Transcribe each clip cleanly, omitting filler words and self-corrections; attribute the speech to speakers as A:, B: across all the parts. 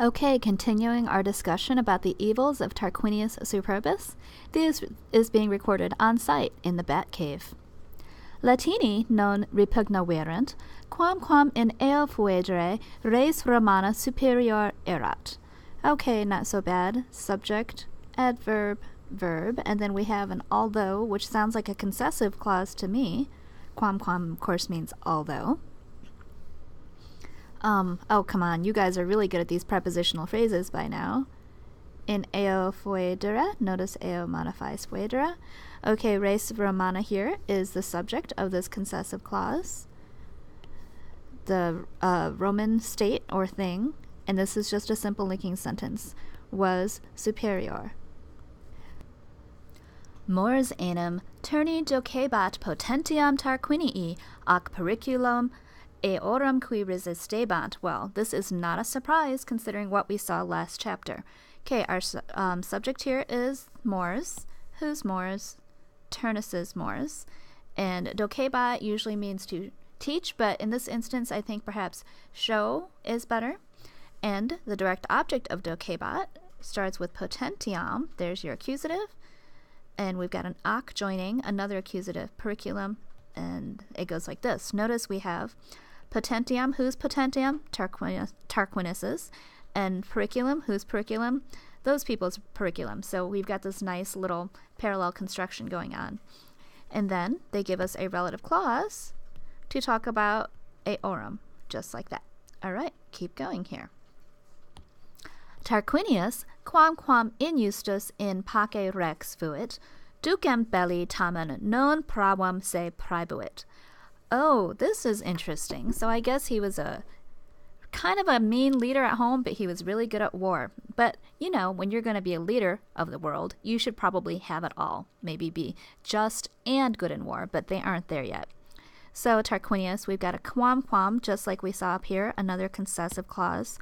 A: Okay, continuing our discussion about the evils of Tarquinius Superbus. This is being recorded on site in the Bat Cave. Latini non repugnaverant, quamquam in eo fuegere res Romana superior erat. Okay, not so bad. Subject, adverb, verb, and then we have an although, which sounds like a concessive clause to me. Quamquam, of course, means although. Oh, come on, you guys are really good at these prepositional phrases by now. In eo fuedera, notice eo modifies fuedera. Okay, res Romana here is the subject of this concessive clause. The Roman state or thing, and this is just a simple linking sentence, was superior. Mors enim turni docebat potentiam Tarquinii ac periculum eorum qui resistebant. Well, this is not a surprise considering what we saw last chapter. Okay, our subject here is Mors. Who's Mors? Turnus's Mors. And docebat usually means to teach, but in this instance, I think perhaps show is better. And the direct object of docebat starts with potentiam. There's your accusative. And we've got an ac joining another accusative, periculum, and it goes like this. Notice we have potentiam. Who's potentiam? Tarquinius's. And periculum. Who's periculum? Those people's periculum. So we've got this nice little parallel construction going on. And then they give us a relative clause to talk about eorum, just like that. All right, keep going here. Tarquinius, quamquam injustus in pace rex fuit, ducem belli tamen non pravum se praebuit. Oh, this is interesting. So I guess he was a kind of a mean leader at home, but he was really good at war. But, you know, when you're going to be a leader of the world, you should probably have it all. Maybe be just and good in war, but they aren't there yet. So Tarquinius, we've got a quamquam, just like we saw up here, another concessive clause.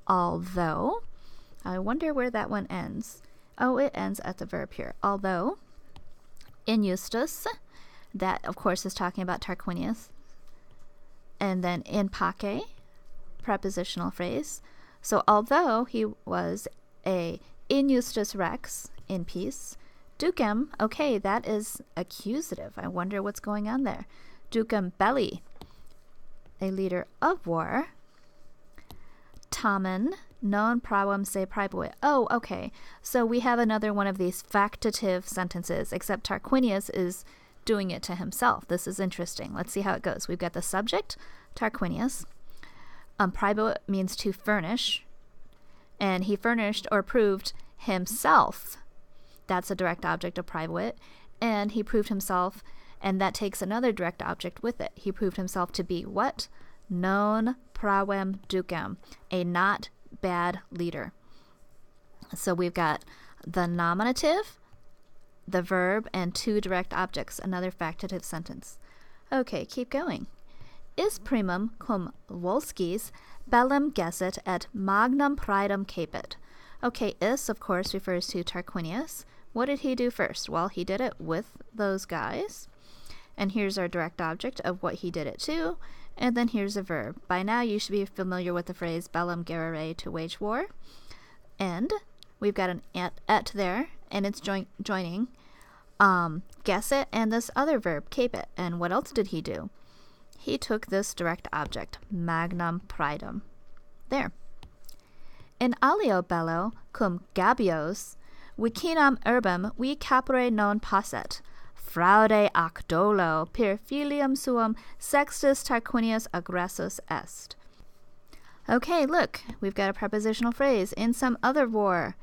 A: Although, I wonder where that one ends. Oh, it ends at the verb here. Although, injustus, that of course is talking about Tarquinius. And then in pace, prepositional phrase. So although he was a injustus rex, in peace, ducem, okay, that is accusative. I wonder what's going on there. Ducem belli, a leader of war. Tamen non pravum se praebuit. Oh, okay. So we have another one of these factative sentences, except Tarquinius is doing it to himself. This is interesting. Let's see how it goes. We've got the subject, Tarquinius. Praebuit means to furnish, and he furnished or proved himself. That's a direct object of praebuit, and he proved himself, and that takes another direct object with it. He proved himself to be what? Non pravem ducem, a not bad leader. So we've got the nominative, the verb, and two direct objects, another factative sentence. Okay, keep going. Is primum cum Volskis bellum gesset et magnum praedum capit. Okay, is, of course, refers to Tarquinius. What did he do first? Well, he did it with those guys. And here's our direct object of what he did it to. And then here's a verb. By now, you should be familiar with the phrase bellum gerere, to wage war. And we've got an et there, and it's joining gesset and this other verb, capit. And what else did he do? He took this direct object, magnum praedum. There. In alio bello cum gabios, vicinam urbem vi capere non passet, fraude ac dolo per filium suum sextus Tarquinius aggressus est. Okay, look, we've got a prepositional phrase, in some other war.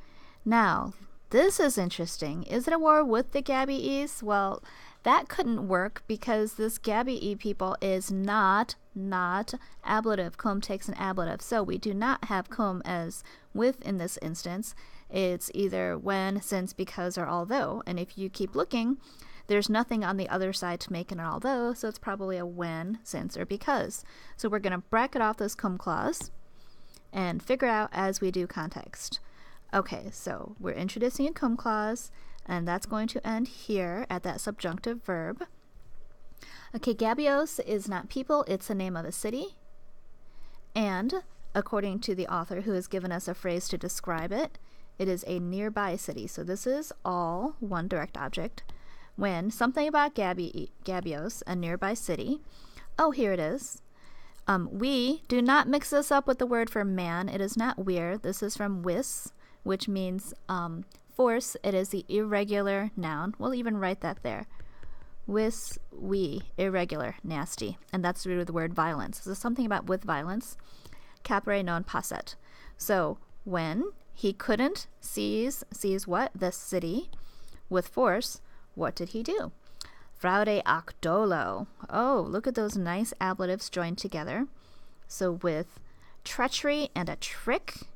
A: Now, this is interesting. Is it a war with the Gabii? Well, that couldn't work because this Gabii people is not ablative. Cum takes an ablative. So we do not have cum as with in this instance. It's either when, since, because, or although. And if you keep looking, there's nothing on the other side to make an although, so it's probably a when, since, or because. So we're going to bracket off this cum clause and figure out as we do context. Okay, so we're introducing a cum clause, and that's going to end here at that subjunctive verb. Okay, Gabios is not people, it's the name of a city. And according to the author who has given us a phrase to describe it, it is a nearby city. So this is all one direct object. When something about Gabios, a nearby city. Oh, here it is. We do not mix this up with the word for man. It is not weir. This is from wis, which means force. It is the irregular noun. We'll even write that there. Wis, we, irregular, nasty. And that's the root of the word violence. So something about with violence. Capere non passet. So when he couldn't seize what? The city with force, what did he do? Fraude ac dolo. Oh, look at those nice ablatives joined together. So with treachery and a trick,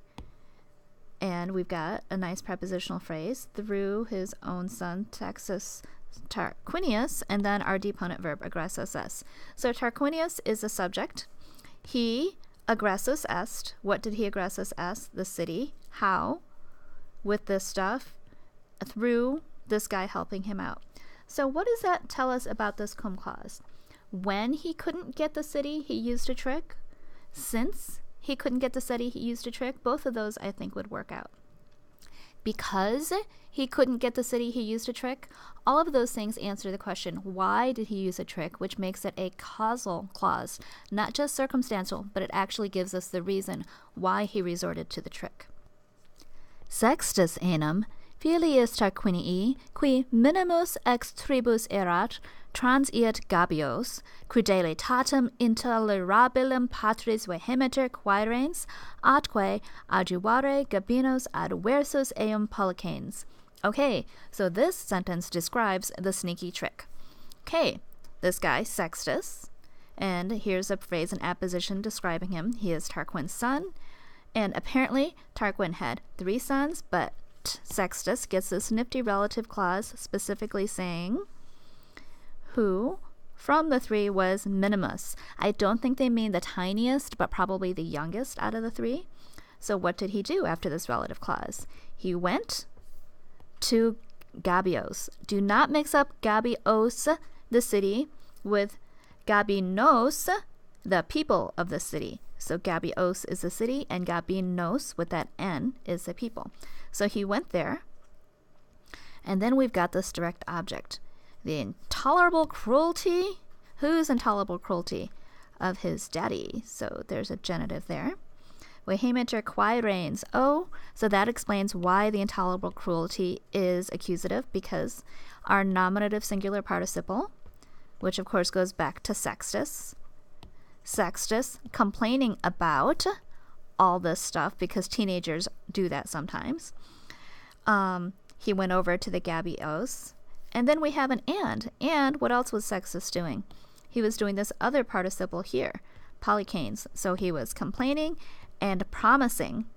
A: and we've got a nice prepositional phrase, through his own son Tarquinius, and then our deponent verb, aggressus est. So Tarquinius is the subject. He aggressus est. What did he aggressus est? The city. How? With this stuff. Through this guy helping him out. So what does that tell us about this cum clause? When he couldn't get the city, he used a trick. Since he couldn't get the city, he used a trick. Both of those, I think, would work out. Because he couldn't get the city, he used a trick. All of those things answer the question, why did he use a trick, which makes it a causal clause, not just circumstantial, but it actually gives us the reason why he resorted to the trick. Sextus enum, filius Tarquinii, qui minimus ex tribus erat, transiet Gabios, crudelitatem intolerabilem patris vehemeter quaerens, atque adjuvare Gabinos adversus eum policanes. Okay, so this sentence describes the sneaky trick. Okay, this guy, Sextus, and here's a phrase in apposition describing him. He is Tarquin's son, and apparently Tarquin had 3 sons, but Sextus gets this nifty relative clause specifically saying who from the 3 was minimus. I don't think they mean the tiniest, but probably the youngest out of the 3. So what did he do after this relative clause? He went to Gabios. Do not mix up Gabios, the city, with Gabinos, the people of the city. So Gabios is the city, and Gabinos, with that N, is the people. So he went there, and then we've got this direct object. The intolerable cruelty. Whose intolerable cruelty? Of his daddy. So there's a genitive there. Vehemeter quaerens. Oh, so that explains why the intolerable cruelty is accusative, because our nominative singular participle, which of course goes back to Sextus, complaining about all this stuff, because teenagers do that sometimes. He went over to the Gabios. And then we have an and. And what else was Sextus doing? He was doing this other participle here, policanes. So he was complaining and promising.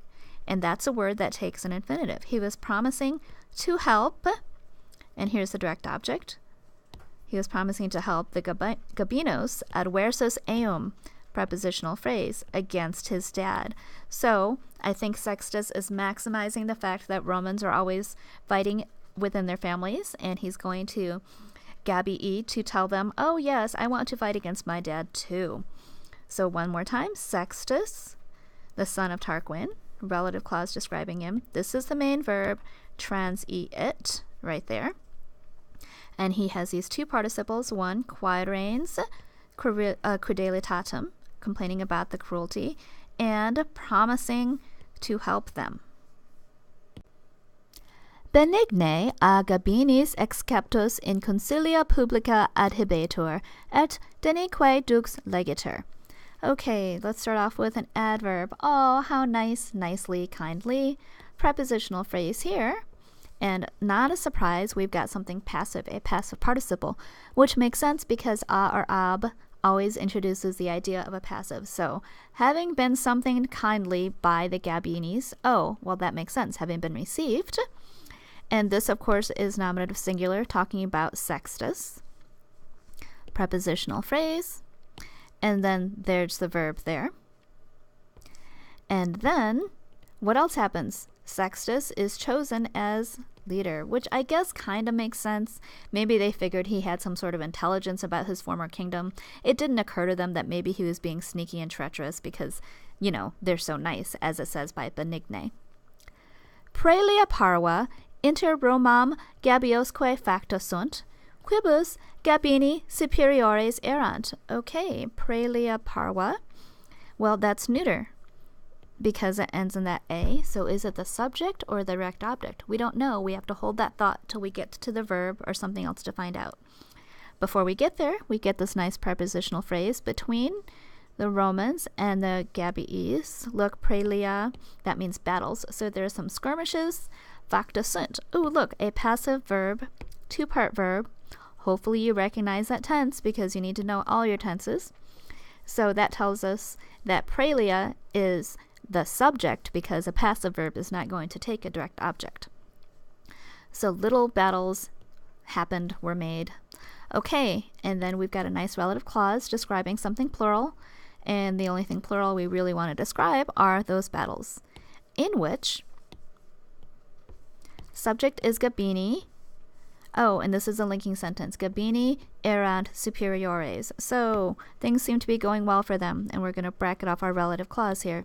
A: And that's a word that takes an infinitive. He was promising to help. And here's the direct object. He was promising to help the Gabinos adversus eum, prepositional phrase, against his dad. So I think Sextus is maximizing the fact that Romans are always fighting within their families, and he's going to Gabii to tell them, oh yes, I want to fight against my dad too. So one more time, Sextus, the son of Tarquin, relative clause describing him. This is the main verb, transiit, right there. And he has these 2 participles, one, quaerens, crudelitatem, complaining about the cruelty, and promising to help them. Benigne a Gabinis exceptus in consilia publica adhibetur, et denique dux legitur. Okay, let's start off with an adverb. Oh, how nice, nicely, kindly. Prepositional phrase here. And not a surprise, we've got something passive, a passive participle, which makes sense because a or ab always introduces the idea of a passive. So, having been something kindly by the Gabinis, oh, well, that makes sense, having been received. And this, of course, is nominative singular, talking about Sextus. Prepositional phrase. And then there's the verb there. And then, what else happens? Sextus is chosen as leader, which I guess kind of makes sense. Maybe they figured he had some sort of intelligence about his former kingdom. It didn't occur to them that maybe he was being sneaky and treacherous, because they're so nice, as it says by Benigne. Praelia parva inter Romam gabiosque facta sunt, quibus Gabini superiores erant. Okay, praelia parva. Well, that's neuter because it ends in that A. So is it the subject or the direct object? We don't know. We have to hold that thought till we get to the verb or something else to find out. Before we get there, we get this nice prepositional phrase between the Romans and the Gabies. Look, praelia, that means battles. So there are some skirmishes. Facta sunt. Ooh, look, a passive verb, two-part verb. Hopefully you recognize that tense because you need to know all your tenses. So that tells us that praelia is the subject because a passive verb is not going to take a direct object. So little battles happened, were made. Okay, and then we've got a nice relative clause describing something plural, and the only thing plural we really want to describe are those battles, in which subject is Gabini. Oh, and this is a linking sentence. Gabini erant superiores. So things seem to be going well for them, and we're going to bracket off our relative clause here.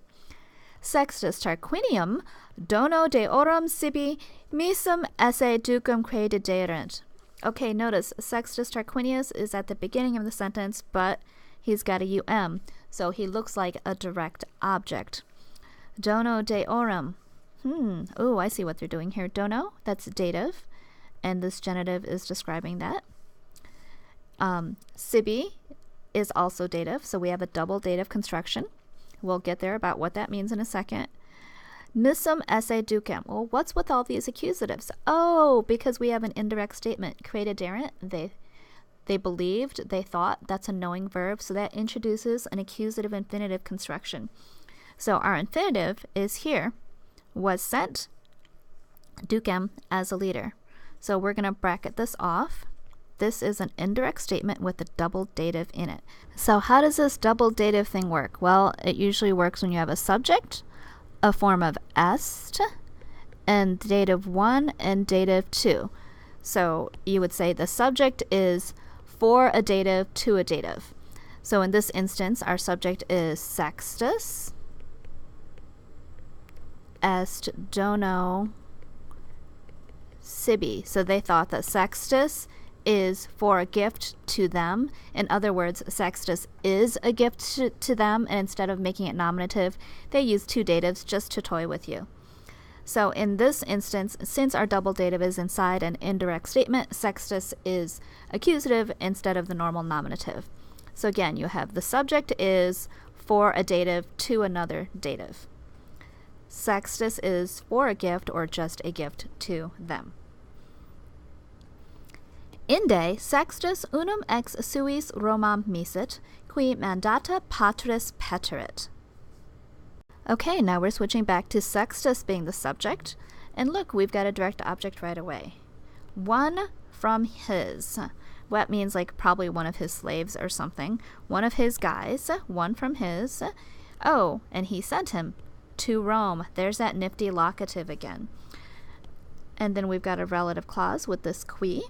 A: Sextus Tarquinium dono deorum sibi misum esse ducum quae dederent. Okay, notice Sextus Tarquinius is at the beginning of the sentence, but he's got a um, so he looks like a direct object. Dono deorum. Oh, I see what they're doing here. Dono, that's dative, and this genitive is describing that. Sibi is also dative, so we have a double dative construction. We'll get there about what that means in a second. Misum esse ducem. Well, what's with all these accusatives? Oh, because we have an indirect statement. Created errant, they believed, they thought. That's a knowing verb, so that introduces an accusative infinitive construction. So our infinitive is here, was sent, ducem, as a leader. So we're going to bracket this off. This is an indirect statement with a double dative in it. So how does this double dative thing work? Well, it usually works when you have a subject, a form of est, and dative 1 and dative 2. So you would say the subject is for a dative to a dative. So in this instance, our subject is Sextus est dono sibi. So they thought that Sextus is for a gift to them. In other words, Sextus is a gift to them, and instead of making it nominative, they use two datives just to toy with you. So in this instance, since our double dative is inside an indirect statement, Sextus is accusative instead of the normal nominative. So again, you have the subject is for a dative to another dative. Sextus is for a gift or just a gift to them. Inde Sextus unum ex suis Romam misit, qui mandata patris peterit. Okay, now we're switching back to Sextus being the subject. And look, we've got a direct object right away. One from his. That means like probably one of his slaves or something. One of his guys, one from his. Oh, and he sent him to Rome. There's that nifty locative again. And then we've got a relative clause with this qui.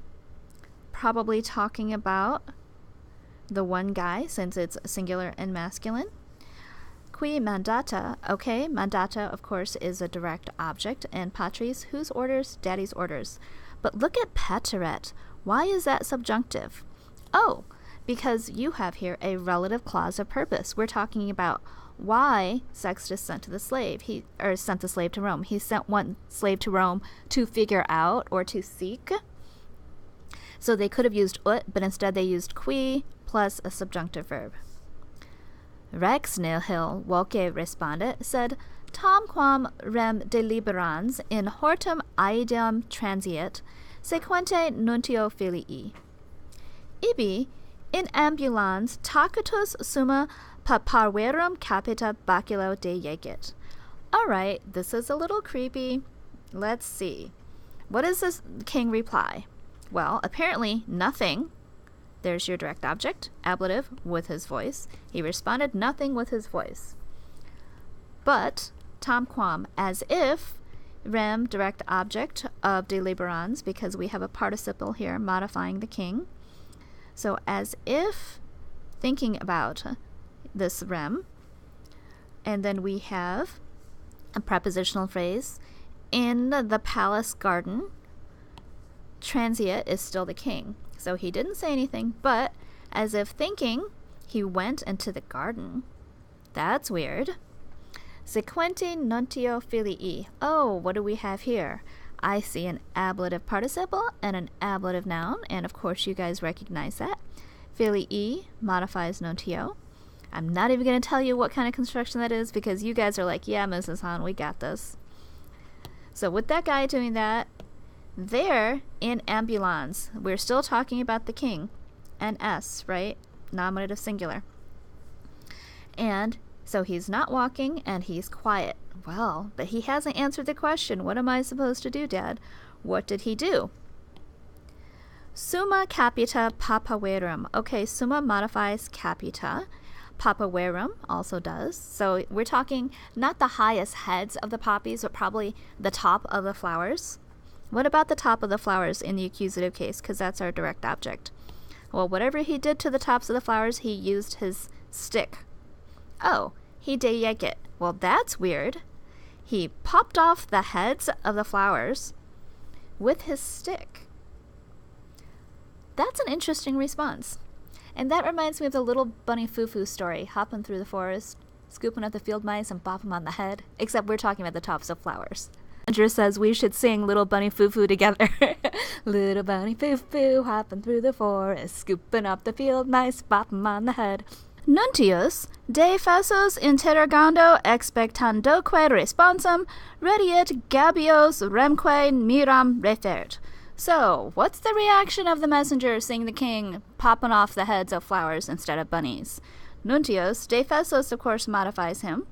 A: Probably talking about the one guy since it's singular and masculine. Qui mandata, okay, mandata of course is a direct object, and patris, whose orders? Daddy's orders. But look at peteret. Why is that subjunctive? Oh, because you have here a relative clause of purpose. We're talking about why Sextus sent the slave. Sent the slave to Rome. He sent one slave to Rome to figure out or to seek. So they could have used ut, but instead they used qui plus a subjunctive verb. Rex nihil voce respondit, sed tamquam rem deliberans in hortum aedam transiet, sequente nuntio filii. Ibi in ambulans tacitus summa paparverum capita baculo dejecit. All right, this is a little creepy. Let's see. What does this king reply? Well, apparently nothing. There's your direct object, ablative, with his voice. He responded nothing with his voice. But, tamquam, as if, rem, direct object of deliberans, because we have a participle here modifying the king. So as if, thinking about this rem, And then we have a prepositional phrase. In the palace garden, Transiate is still the king. So he didn't say anything, but as if thinking, he went into the garden. That's weird. Sequenti nuntio filii. Oh, what do we have here? I see an ablative participle and an ablative noun, and of course you guys recognize that. Filii modifies nuntio. I'm not even going to tell you what kind of construction that is because you guys are like, yeah, Mrs. Han, we got this. So with that guy doing that, there in ambulans, we're still talking about the king. And S, right? Nominative singular. And so he's not walking and he's quiet. Well, but he hasn't answered the question. What am I supposed to do, Dad? What did he do? Summa capita papaverum. Okay, summa modifies capita. Papaverum also does. So we're talking not the highest heads of the poppies, but probably the top of the flowers. What about the top of the flowers in the accusative case? Because that's our direct object. Well, whatever he did to the tops of the flowers, he used his stick. Oh, he did yank it. Well, that's weird. He popped off the heads of the flowers with his stick. That's an interesting response. And that reminds me of the little bunny foo-foo story, hopping through the forest, scooping up the field mice and bop them on the head, except we're talking about the tops of flowers. Andrew says we should sing Little Bunny Foo-Foo together. Little bunny foo-foo, hopping through the forest, scooping up the field mice, bop them on the head. Nuntius, de fasos interrogando expectandoque responsum, rediet gabios remque miram refert. So, what's the reaction of the messenger seeing the king popping off the heads of flowers instead of bunnies? Nuntius, de fasos, of course, modifies him.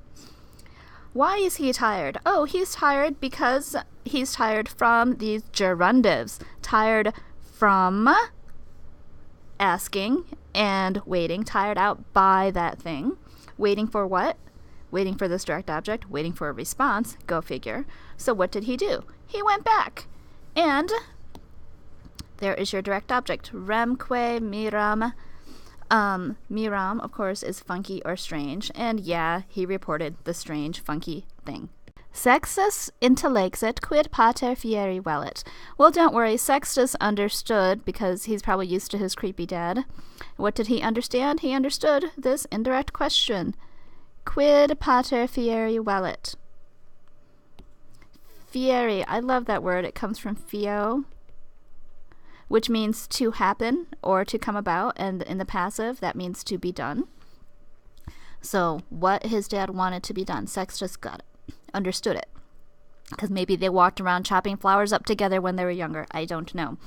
A: Why is he tired? Oh, he's tired because he's tired from these gerundives. Tired from asking and waiting. Tired out by that thing. Waiting for what? Waiting for this direct object. Waiting for a response. Go figure. So what did he do? He went back. And there is your direct object. Remque miram. Miram, of course, is funky or strange, and yeah, he reported the strange, funky thing. Sextus intellexit quid pater fieri velit. Well, don't worry, Sextus understood because he's probably used to his creepy dad. What did he understand? He understood this indirect question. Quid pater fieri velit. Fieri, I love that word. It comes from fio, which means to happen or to come about, and in the passive, that means to be done. So what his dad wanted to be done, Sextus got it, understood it, because maybe they walked around chopping flowers up together when they were younger. I don't know.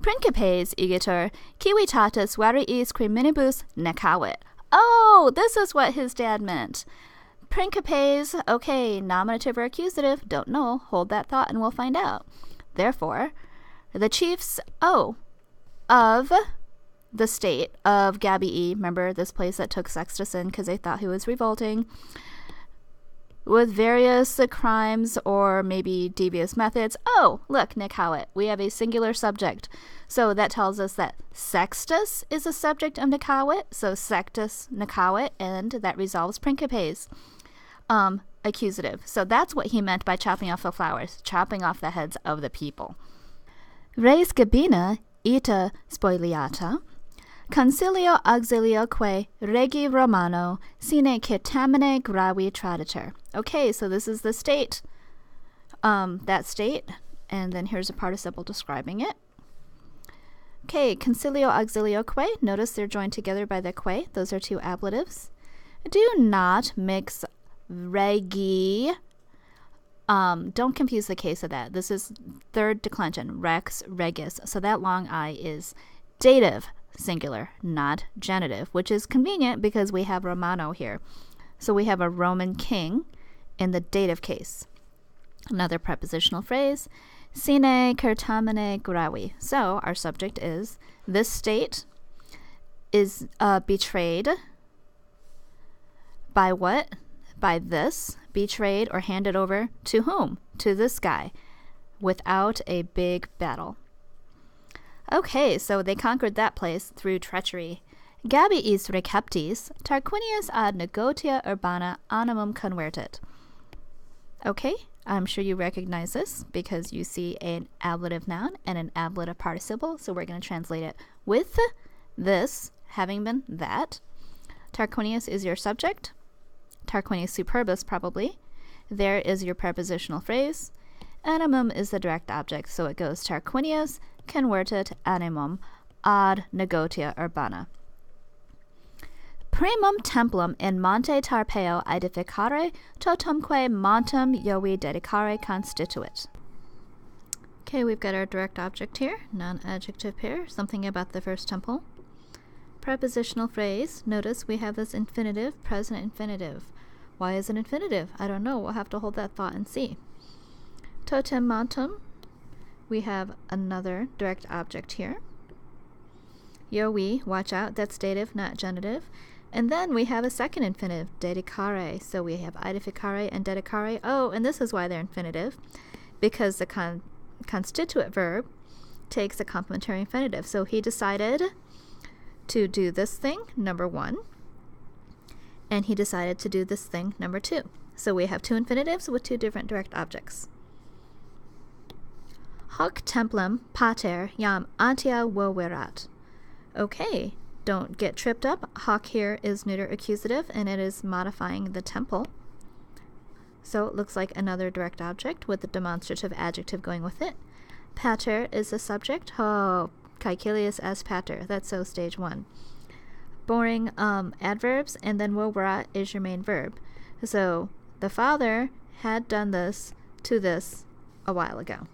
A: Principes igitur civitatis variis criminibus necavit. Oh, this is what his dad meant. Principes, okay, nominative or accusative, don't know. Hold that thought and we'll find out. Therefore, the chiefs, of the state of Gabii, remember this place that took Sextus in because they thought he was revolting, with various crimes or maybe devious methods. Oh, look, Nick Howitt, we have a singular subject. So that tells us that Sextus is a subject of Nick Howitt, so Sextus Nick Howitt, and that resolves Principes. Accusative. So that's what he meant by chopping off the flowers, chopping off the heads of the people. Res gabina ita spoiliata, concilio auxilioque regi Romano sine certamine gravi traditor. Okay, so this is the state, that state, and then here's a participle describing it. Okay, concilio auxilioque, notice they're joined together by the que, those are two ablatives. Do not mix regi. Don't confuse the case of that. This is third declension, rex, regis. So that long I is dative, singular, not genitive, which is convenient because we have Romano here. So we have a Roman king in the dative case. Another prepositional phrase, sine certamine gravi. So our subject is, this state is betrayed by what? By this, betrayed or handed over to whom? To this guy, without a big battle. Okay, so they conquered that place through treachery Gabiis receptis, Tarquinius ad negotia urbana animum convertit. Okay, I'm sure you recognize this because you see an ablative noun and an ablative participle, so we're going to translate it with this having been that. Tarquinius is your subject. Tarquinius superbus, probably. There is your prepositional phrase. Animum is the direct object, so it goes Tarquinius convertit animum ad negotia urbana. Primum templum in Monte Tarpeo edificare totumque montem Iovi dedicare constituit. Okay, we've got our direct object here, non-adjective pair, something about the first temple. Prepositional phrase, notice we have this infinitive, present infinitive. Why is it infinitive? I don't know, we'll have to hold that thought and see. Totem montem, we have another direct object here. Iovi, watch out, that's dative, not genitive. And then we have a second infinitive, dedicare. So we have edificare and dedicare. Oh, and this is why they're infinitive, because the constituent verb takes a complementary infinitive. So he decided to do this thing, number 1, and he decided to do this thing, number 2. So we have two infinitives with two different direct objects. Hoc templum pater jam antia voverat. Okay. Don't get tripped up. Hoc here is neuter accusative, and it is modifying the temple. So it looks like another direct object with the demonstrative adjective going with it. Pater is the subject. Oh, caecilius as pater. That's so stage 1. Boring adverbs, and then voverat is your main verb. So the father had done this to this a while ago.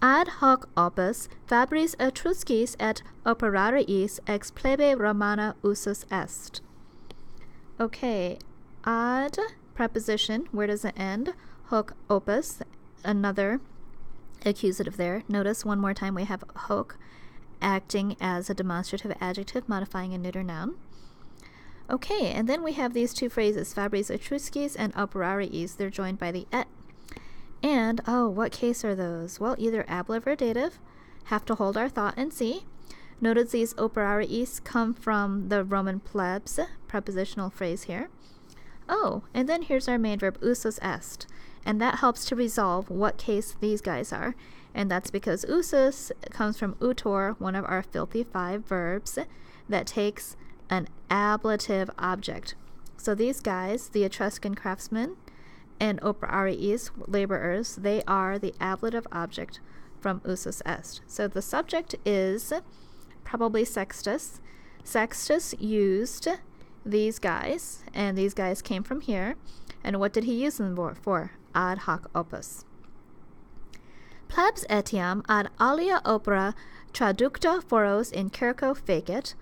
A: Ad hoc opus fabris Etruscis et operariis ex plebe Romana usus est. Okay, ad, preposition, where does it end? Hoc opus, another accusative there. Notice one more time we have hoc acting as a demonstrative adjective modifying a neuter noun. Okay, and then we have these two phrases, fabris Etruscis and operariis. They're joined by the et. And, oh, what case are those? Well, either ablative or dative. Have to hold our thought and see. Notice these operariis come from the Roman plebs, prepositional phrase here. Oh, and then here's our main verb, usus est. And that helps to resolve what case these guys are. And that's because usus comes from utor, one of our filthy 5 verbs, that takes an ablative object. So these guys, the Etruscan craftsmen, and operariis, laborers, they are the ablative object from usus est. So the subject is probably Sextus. Sextus used these guys, and these guys came from here. And what did he use them for? Ad hoc opus. Plebs etiam ad alia opera traducta foros in circo fecit,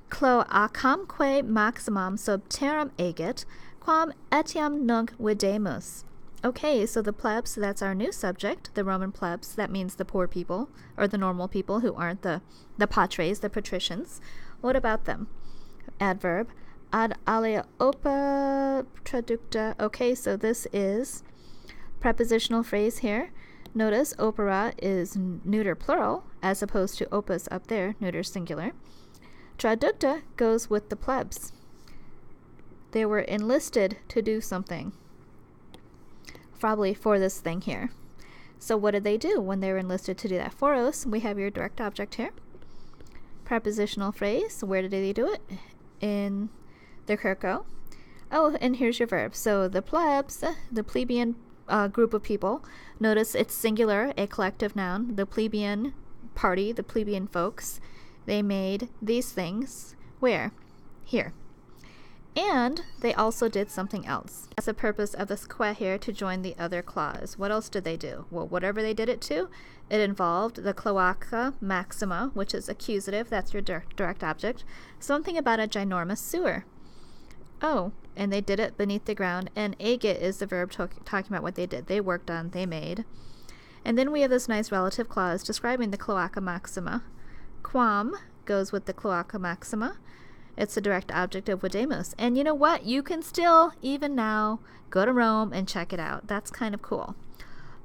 A: cloacamque maximum sub terram agit, quam etiam nunc videmus. Okay, so the plebs, that's our new subject, the Roman plebs. That means the poor people, or the normal people who aren't the patres, the patricians. What about them? Adverb, ad alia opera traducta. Okay, so this is prepositional phrase here. Notice opera is neuter plural, as opposed to opus up there, neuter singular. Traducta goes with the plebs. They were enlisted to do something, probably for this thing here. So what did they do when they were enlisted to do that? Foros, we have your direct object here. Prepositional phrase, where did they do it? In the circo. Oh, and here's your verb. So the plebs, the plebeian group of people, notice it's singular, a collective noun. The plebeian party, the plebeian folks, they made these things. Where? Here. And they also did something else. That's the purpose of this que here, to join the other clause. What else did they do? Well, whatever they did it to, it involved the cloaca maxima, which is accusative. That's your direct object. Something about a ginormous sewer. Oh, and they did it beneath the ground. And agit is the verb talking about what they did. They worked on, they made. And then we have this nice relative clause describing the cloaca maxima. Quam goes with the cloaca maxima. It's the direct object of videmus. And you know what? You can still, even now, go to Rome and check it out. That's kind of cool.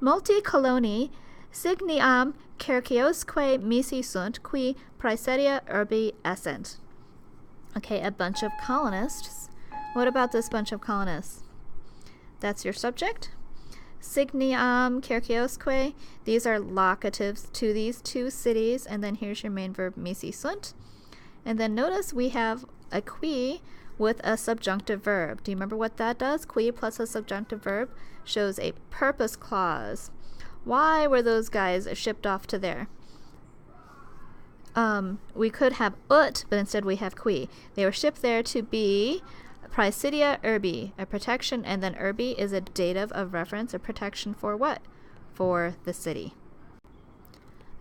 A: Multi coloni signiam cerciosque misi sunt qui praesedia urbi essent. Okay, a bunch of colonists. What about this bunch of colonists? That's your subject. Signiam Kyrkiosque. These are locatives to these two cities. And then here's your main verb, misi sunt. And then notice we have a qui with a subjunctive verb. Do you remember what that does? Qui plus a subjunctive verb shows a purpose clause. Why were those guys shipped off to there? We could have ut, but instead we have qui. They were shipped there to be praesidia urbi, a protection, and then urbi is a dative of reference, a protection for what? For the city.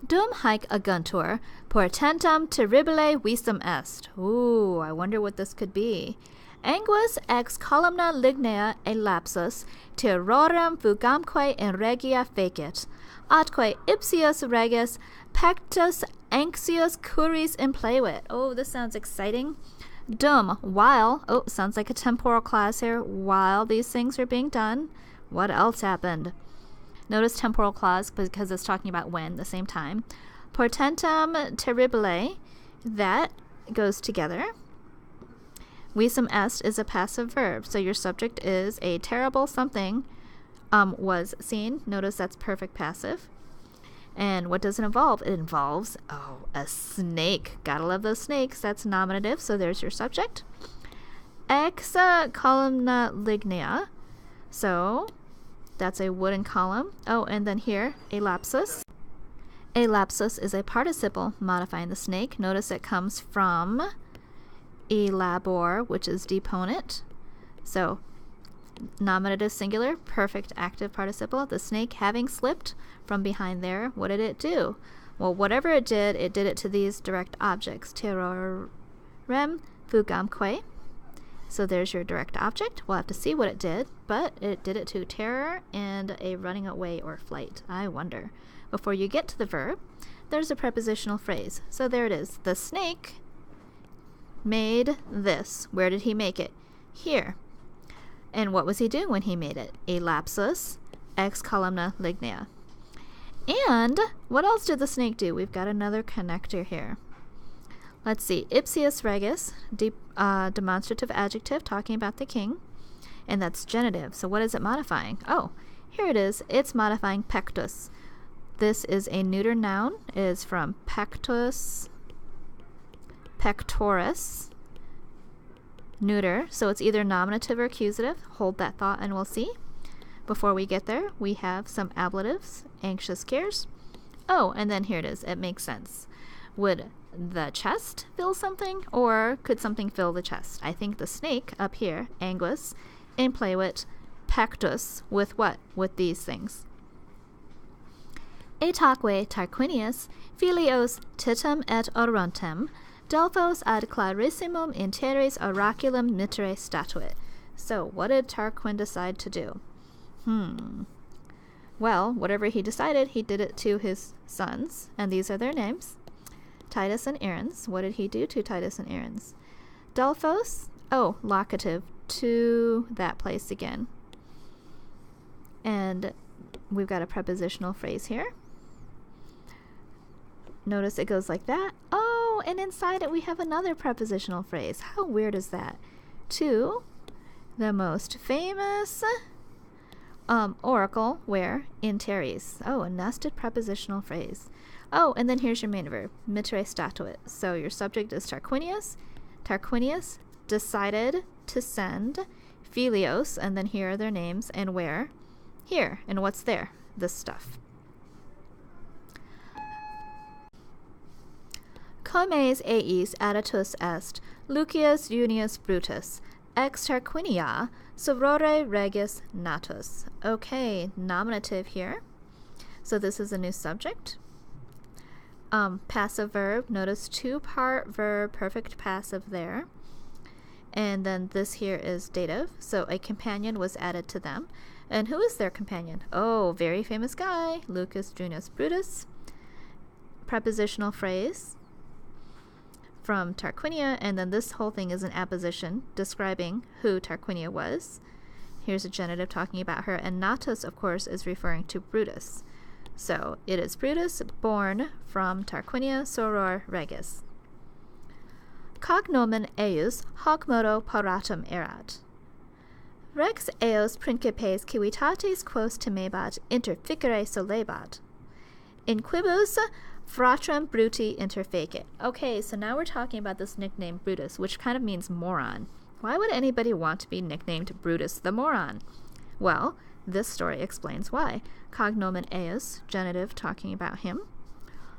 A: Dum haec aguntur, portentum terribile visum est. Ooh, I wonder what this could be. Anguis ex columna lignea e lapsus, terrorem fugamque in regia fecit, atque ipsius regis pectus anxious curis implevit. Oh, this sounds exciting. Dum, while, oh, sounds like a temporal clause here, while these things are being done, what else happened? Notice temporal clause because it's talking about when, the same time. Portentum terribile, that goes together. Visum est is a passive verb, so your subject is a terrible something was seen. Notice that's perfect passive. And what does it involve? It involves, oh, a snake. Gotta love those snakes. That's nominative, so there's your subject. Ex columna lignea, so that's a wooden column. Oh, and then here, a lapsus. A lapsus is a participle modifying the snake. Notice it comes from elabor, which is deponent. So, nominative singular, perfect active participle. The snake having slipped from behind there, what did it do? Well, whatever it did it to these direct objects. Terrorem fugamque. So there's your direct object. We'll have to see what it did, but it did it to terror and a running away or flight. I wonder. Before you get to the verb, there's a prepositional phrase. So there it is. The snake made this. Where did he make it? Here. And what was he doing when he made it? A lapsus ex columna lignea. And what else did the snake do? We've got another connector here. Let's see. Ipsius regis, demonstrative adjective talking about the king. And that's genitive. So what is it modifying? Oh, here it is. It's modifying pectus. This is a neuter noun. It is from pectus, pectoris, neuter. So it's either nominative or accusative. Hold that thought and we'll see. Before we get there, we have some ablatives. Anxious cares. Oh, and then here it is. It makes sense. Would the chest fill something, or could something fill the chest? I think the snake up here, anguis, implevit, pectus, with what? With these things. Etaque Tarquinius, filios titum et oruntem, Delphos ad clarissimum in teres oraculum mitere statuit. So, what did Tarquin decide to do? Well, whatever he decided, he did it to his sons, and these are their names. Titus and Aaron's. What did he do to Titus and Aaron's? Delphos, oh, locative, to that place again. And we've got a prepositional phrase here. Notice it goes like that. Oh, and inside it we have another prepositional phrase. How weird is that? To the most famous oracle where? In teres. Oh, a nested prepositional phrase. Oh, and then here's your main verb, mitere statuit. So your subject is Tarquinius. Tarquinius decided to send filios, and then here are their names, and where? Here. And what's there? This stuff. Comes eis additus est Lucius Junius Brutus, ex Tarquinia, sorore regis natus. Okay, nominative here. So this is a new subject. Passive verb. Notice two-part verb, perfect passive there. And then this here is dative. So a companion was added to them. And who is their companion? Oh, very famous guy, Lucius Junius Brutus. Prepositional phrase from Tarquinia, and then this whole thing is an apposition describing who Tarquinia was. Here's a genitive talking about her, and natus, of course, is referring to Brutus. So it is Brutus, born from Tarquinia, soror regis. cognomen eius hoc modo paratum erat. Rex eos principes civitatis quos timebat interficere solebat. In quibus fratrem bruti interfecit. Okay, so now we're talking about this nickname Brutus, which kind of means moron. Why would anybody want to be nicknamed Brutus the moron? Well, this story explains why. Cognomen eius, genitive talking about him.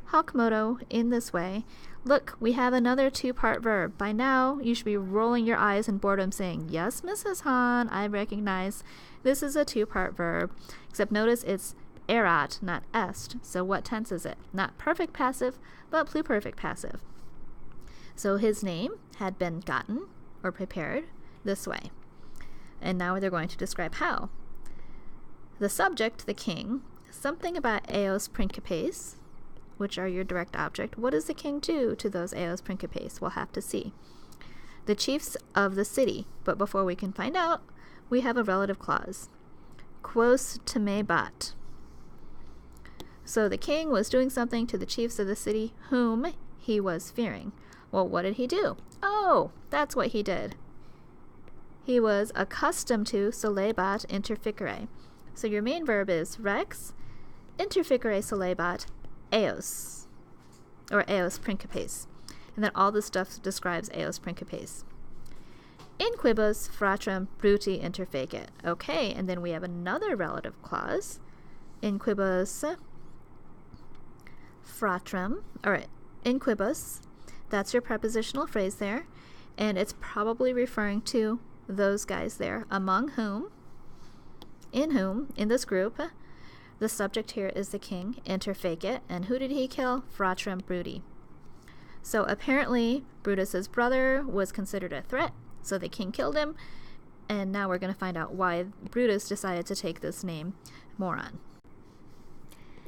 A: Hoc modo, in this way. Look, we have another two-part verb. By now, you should be rolling your eyes in boredom saying, yes, Mrs. Hahn, I recognize this is a two-part verb. Except notice it's erat, not est. So what tense is it? Not perfect passive, but pluperfect passive. So his name had been gotten or prepared this way. And now they're going to describe how. The subject, the king, something about eos principes, which are your direct object. What does the king do to those eos principes? We'll have to see. The chiefs of the city. But before we can find out, we have a relative clause. Quos timebat. So the king was doing something to the chiefs of the city whom he was fearing. Well, what did he do? Oh, that's what he did. He was accustomed to solebat interficere. So your main verb is rex interficere solebat eos, or eos principes. And then all this stuff describes eos principes. In quibus fratrem bruti interfecit. Okay, and then we have another relative clause. In quibus fratrem, or in quibus, that's your prepositional phrase there, and it's probably referring to those guys there, among whom, in this group, the subject here is the king, interfecit, and who did he kill? Fratrem bruti. So apparently Brutus's brother was considered a threat, so the king killed him, and now we're going to find out why Brutus decided to take this name, moron.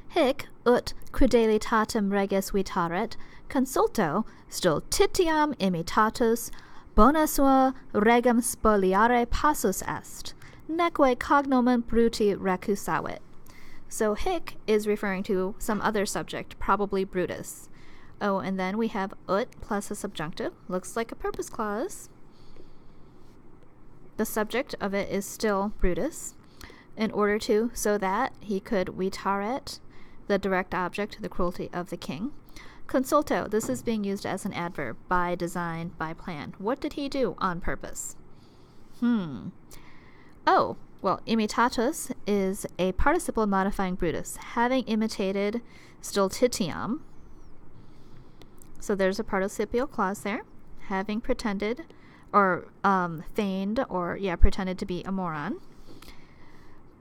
A: Hic ut crudelitatem reges vitaret, consulto stultitiam imitatus, bona sua regem spoliare passus est, neque cognomen bruti recusavit. So hic is referring to some other subject, probably Brutus. Oh, and then we have ut plus a subjunctive. Looks like a purpose clause. The subject of it is still Brutus, in order to, so that he could vitaret, the direct object, the cruelty of the king. Consulto, this is being used as an adverb, by design, by plan. What did he do on purpose? Oh, well, imitatus is a participle modifying Brutus, having imitated stultitiam. So there's a participial clause there, having pretended, or feigned, or pretended to be a moron.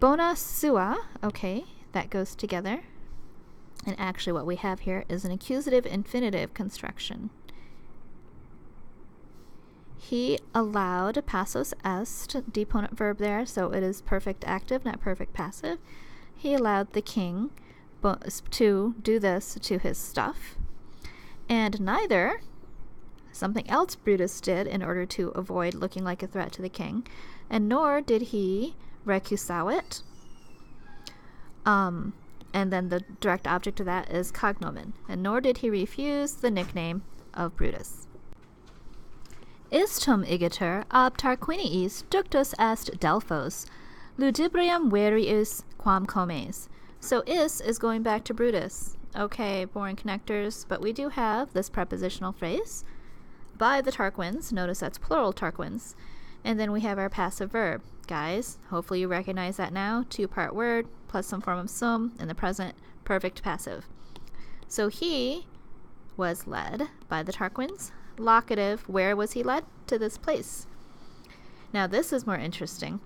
A: Bona sua, okay, that goes together. And actually what we have here is an accusative infinitive construction. He allowed, passus est, deponent verb there, so it is perfect active, not perfect passive. He allowed the king to do this to his stuff. And neither, something else Brutus did in order to avoid looking like a threat to the king, and nor did he recusavit. And then the direct object of that is cognomen, and nor did he refuse the nickname of Brutus. Istum igitur ab Tarquiniis ductus est Delphos, ludibrium verius quam comes. So is going back to Brutus. Okay, boring connectors, but we do have this prepositional phrase by the Tarquins. Notice that's plural Tarquins. And then we have our passive verb. Guys, hopefully you recognize that now. Two-part word plus some form of sum in the present, perfect passive. So he was led by the Tarquins. Locative, where was he led? To this place. Now this is more interesting.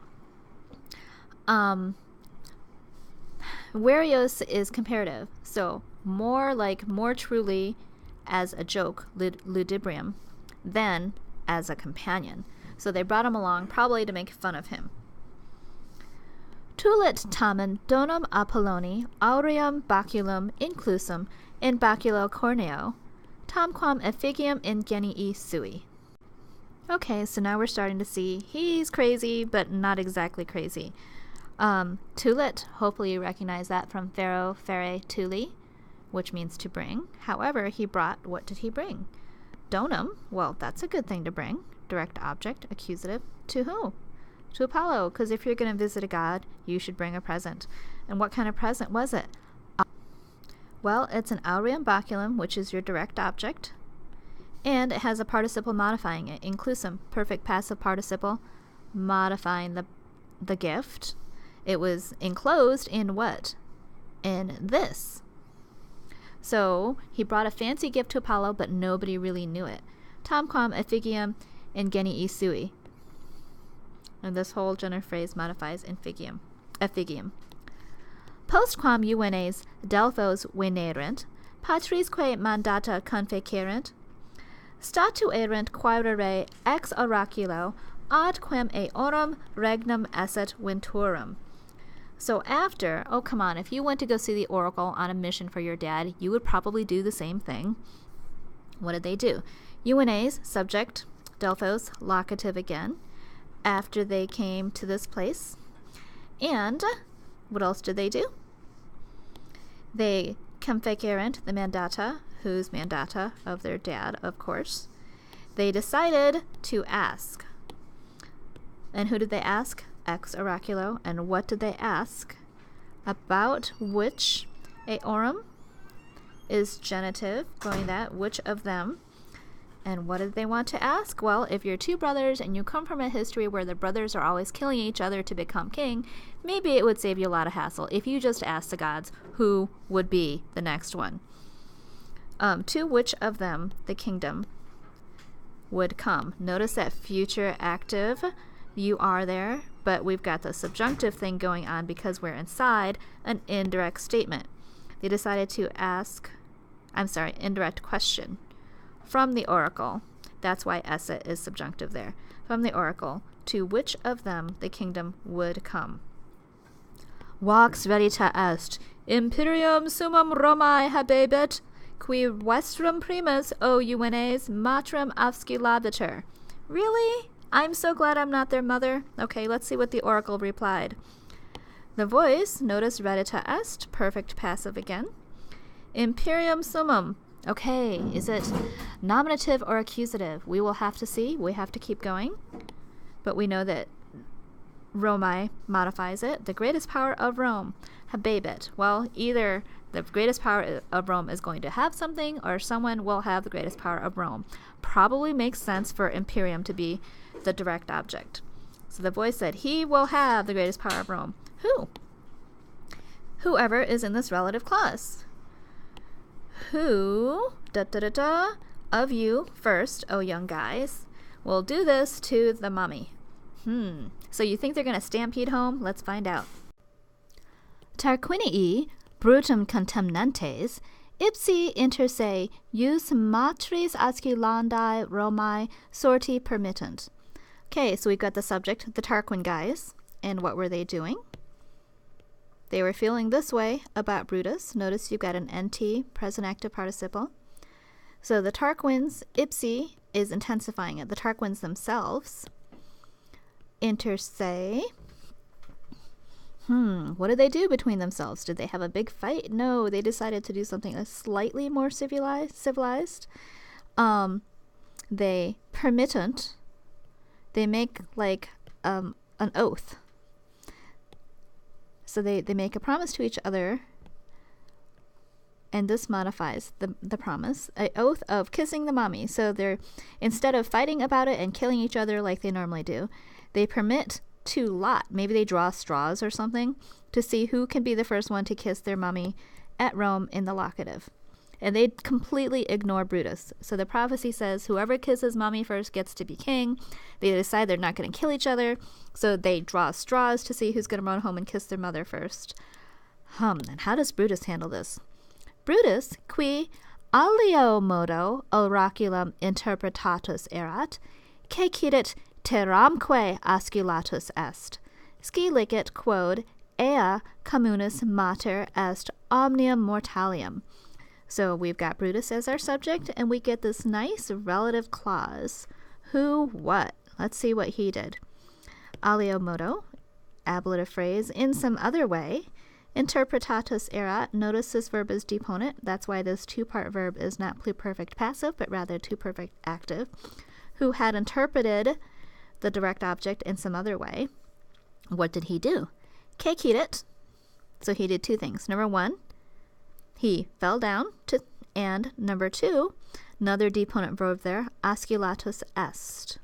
A: Verios is comparative, so more truly as a joke, ludibrium, than as a companion. So they brought him along probably to make fun of him. Tulit tamen donum Apolloni aureum baculum inclusum in baculo corneo, tamquam effigium in genii sui. Okay, so now we're starting to see he's crazy, but not exactly crazy. Tulit, hopefully you recognize that from fere tuli, which means to bring. However, he brought, what did he bring? donum. Well, that's a good thing to bring. Direct object, accusative. To who? To Apollo, because if you're going to visit a god, you should bring a present. And what kind of present was it? Well, it's an aureum baculum, which is your direct object, and it has a participle modifying it, inclusum, perfect passive participle, modifying the gift. It was enclosed in what? In this. So he brought a fancy gift to Apollo, but nobody really knew it. Tamquam effigium ingeni sui. And this whole general phrase modifies effigium. Postquam juvenes Delphos venerent, patrisque mandata confecerent, statuerent quaerere ex oraculo ad quem eorum regnum esset venturum. So after, oh come on, if you went to go see the oracle on a mission for your dad, you would probably do the same thing. What did they do? Juvenes, subject, Delphos, locative again, after they came to this place. And what else did they do? They confecerent the mandata, whose mandata? Of their dad, of course. They decided to ask. And who did they ask? Ex oraculo. And what did they ask? About which eorum is genitive, going that, which of them. And what did they want to ask? Well, if you're two brothers and you come from a history where the brothers are always killing each other to become king, maybe it would save you a lot of hassle if you just asked the gods who would be the next one. To which of them the kingdom would come. Notice that future active, you are there, but we've got the subjunctive thing going on because we're inside an indirect statement. They decided to ask, indirect question. From the oracle, that's why esse is subjunctive there. From the oracle, to which of them the kingdom would come. Vox verita est, imperium summum Romae habebit, qui vestrum primus, o juvenes, matrem abscilabitur. Really? I'm so glad I'm not their mother. Okay, let's see what the oracle replied. The voice, notice verita est, perfect passive again. Imperium summum. Okay, is it nominative or accusative? We will have to see. We have to keep going. But we know that Romae modifies it. The greatest power of Rome, habebit. Well, either the greatest power of Rome is going to have something or someone will have the greatest power of Rome. Probably makes sense for imperium to be the direct object. So the voice said, he will have the greatest power of Rome. Who? Whoever is in this relative clause. Who, of you first, oh young guys, will do this to the mummy? So you think they're going to stampede home? Let's find out. Tarquinii, brutum contemnentes, ipsi inter se jus matris asculandi Romae sorti permittent. Okay, so we've got the subject, the Tarquin guys, and what were they doing? They were feeling this way about Brutus. Notice you've got an NT, present active participle. So the Tarquins, ipsi, is intensifying it. The Tarquins themselves, inter se. What did they do between themselves? Did they have a big fight? No, they decided to do something slightly more civilized. They permittent. They make like an oath. So they make a promise to each other, and this modifies the promise, an oath of kissing the mommy. So they're, instead of fighting about it and killing each other like they normally do, they permit to lot. Maybe they draw straws or something to see who can be the first one to kiss their mommy at Rome in the locative. And they completely ignore Brutus. So the prophecy says whoever kisses mommy first gets to be king. They decide they're not going to kill each other, so they draw straws to see who's going to run home and kiss their mother first. And how does Brutus handle this? Brutus, qui alio modo oraculum interpretatus erat, cecidit terramque asculatus est, sci licet quod ea communis mater est omnium mortalium. So we've got Brutus as our subject, and we get this nice relative clause. Who, what? Let's see what he did. Alio modo, ablative phrase, in some other way, Interpretatus erat. Notice this verb is deponent. That's why this two-part verb is not pluperfect passive, but rather pluperfect active. Who had interpreted the direct object in some other way. What did he do? Kekidit. So he did two things. Number one, he fell down, and number two, another deponent verb there, asculatus est.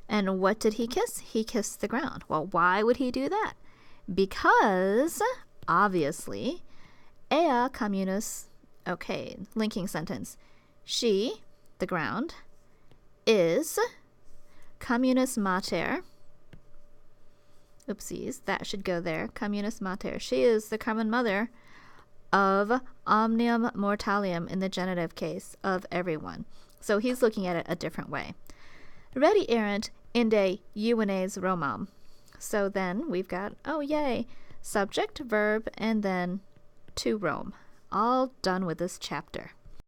A: And what did he kiss? He kissed the ground. Well, why would he do that? Because, obviously, ea communis, okay, linking sentence. She, the ground, is communis mater. Oopsies, that should go there. Communis mater. She is the common mother of omnium mortalium in the genitive case of everyone. So he's looking at it a different way. Redi erant inde juvenes Romam. So then we've got, oh yay, subject, verb, and then to Rome. All done with this chapter.